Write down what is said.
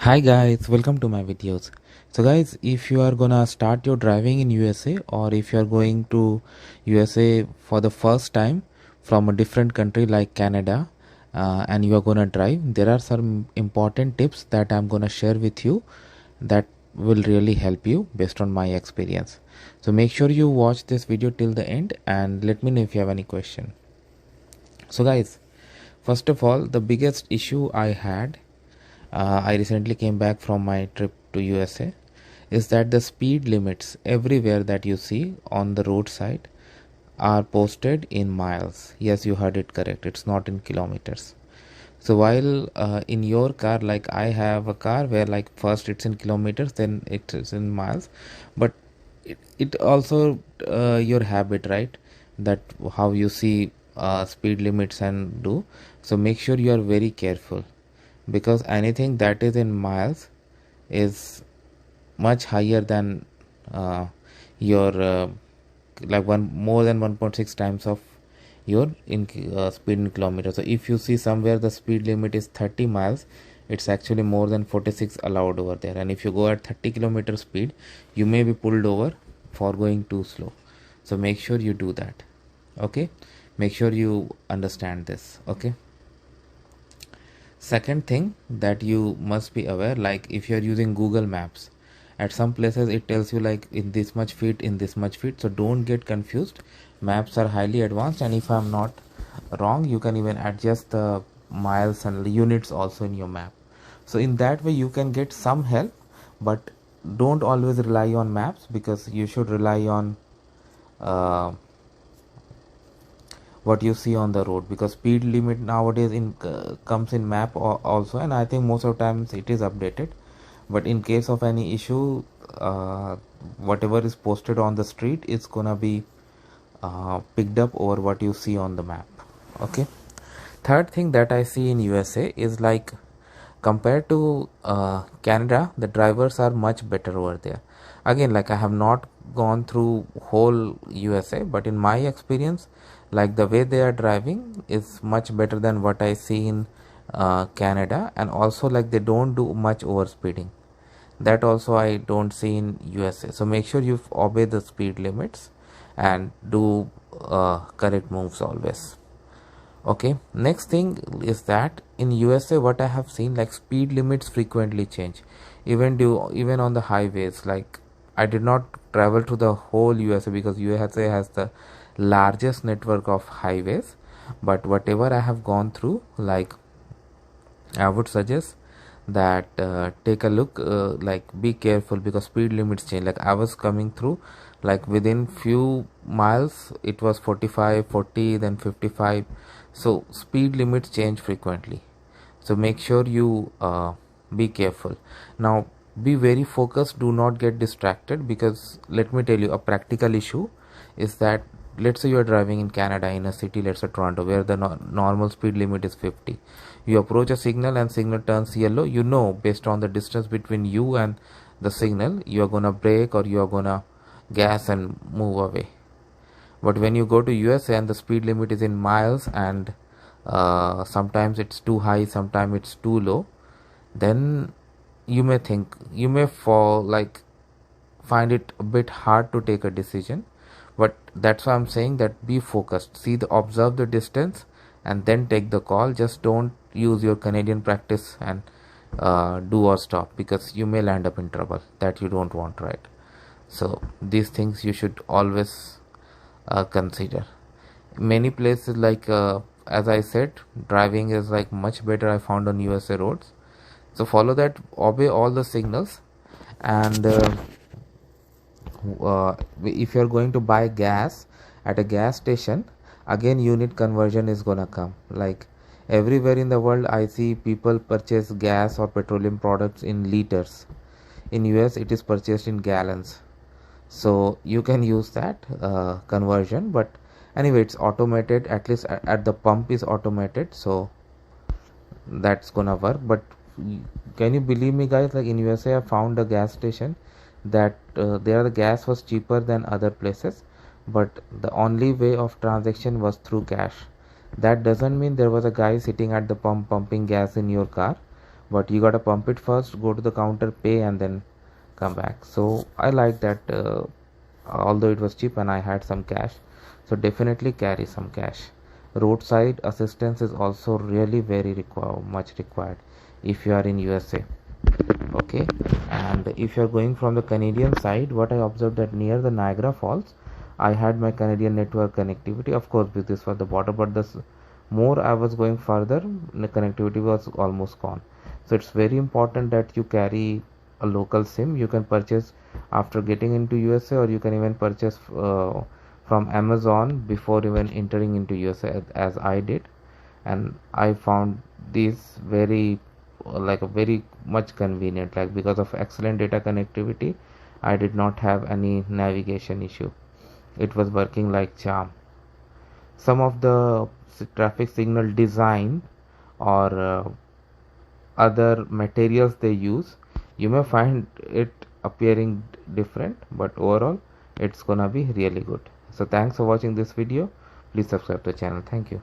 Hi guys, welcome to my videos. So guys, if you are gonna start your driving in USA, or if you are going to USA for the first time from a different country like Canada, and you are gonna drive, there are some important tips that I'm gonna share with you that will really help you based on my experience. So make sure you watch this video till the end and let me know if you have any question. So guys, first of all, the biggest issue I had, I recently came back from my trip to USA, is that the speed limits everywhere that you see on the roadside are posted in miles. Yes, you heard it correct, it's not in kilometers. So while in your car, like I have a car where like first it's in kilometers, then it is in miles, but it also your habit, right, that how you see speed limits and do. So make sure you are very careful, because anything that is in miles is much higher than your like one more than 1.6 times of your speed in kilometers. So if you see somewhere the speed limit is 30 miles, it's actually more than 46 allowed over there, and if you go at 30 kilometer speed, you may be pulled over for going too slow. So make sure you do that. Okay, make sure you understand this. Okay, second thing that you must be aware, like if you're using Google Maps, at some places it tells you like in this much feet, in this much feet. So don't get confused. Maps are highly advanced, and if I'm not wrong, you can even adjust the miles and units also in your map. So in that way you can get some help, but don't always rely on maps, because you should rely on what you see on the road, because speed limit nowadays comes in map also, and I think most of times it is updated. But in case of any issue, whatever is posted on the street is gonna be picked up over what you see on the map. Okay, third thing that I see in USA is like, compared to Canada, the drivers are much better over there. Again, like I have not gone through whole USA, but in my experience, like the way they are driving is much better than what I see in Canada, and also like they don't do much overspeeding. That also I don't see in USA. So make sure you obey the speed limits and do correct moves always. Okay, next thing is that in USA, what I have seen, like speed limits frequently change, even on the highways. Like I did not travel to the whole USA, because USA has the largest network of highways, but whatever I have gone through, like I would suggest that take a look, like be careful, because speed limits change. Like I was coming through, like within few miles it was 45, 40, then 55. So speed limits change frequently, so make sure you be careful. Now be very focused, do not get distracted, because let me tell you, a practical issue is that, let's say you are driving in Canada in a city, let's say Toronto, where the normal speed limit is 50. You approach a signal and signal turns yellow, you know, based on the distance between you and the signal, you are gonna brake or you are gonna gas and move away. But when you go to USA and the speed limit is in miles, and sometimes it's too high, sometimes it's too low, then you may fall, like find it a bit hard to take a decision. But that's why I'm saying that be focused, observe the distance and then take the call. Just don't use your Canadian practice and do or stop, because you may land up in trouble that you don't want, right? So these things you should always consider. Many places, like as I said, driving is like much better I found on USA roads. So follow that, obey all the signals, and if you're going to buy gas at a gas station, again unit conversion is gonna come. Like everywhere in the world, I see people purchase gas or petroleum products in liters. In US it is purchased in gallons, so you can use that conversion. But anyway, it's automated, at least at the pump is automated, so that's gonna work. But can you believe me guys, like in USA I found a gas station that there the gas was cheaper than other places, but the only way of transaction was through cash. That doesn't mean there was a guy sitting at the pump pumping gas in your car, but you gotta pump it first, go to the counter, pay, and then come back. So I like that, although it was cheap and I had some cash, so definitely carry some cash. Roadside assistance is also really very much required if you are in USA. Okay, and if you are going from the Canadian side, what I observed that near the Niagara Falls, I had my Canadian network connectivity. Of course, with this was the border, but the more I was going further, the connectivity was almost gone. So it's very important that you carry a local SIM. You can purchase after getting into USA, or you can even purchase from Amazon before even entering into USA, as I did, and I found this very like a very much convenient, like because of excellent data connectivity, I did not have any navigation issue. It was working like charm. Some of the traffic signal design or other materials they use, you may find it appearing different, but overall it's gonna be really good. So thanks for watching this video. Please subscribe to the channel. Thank you.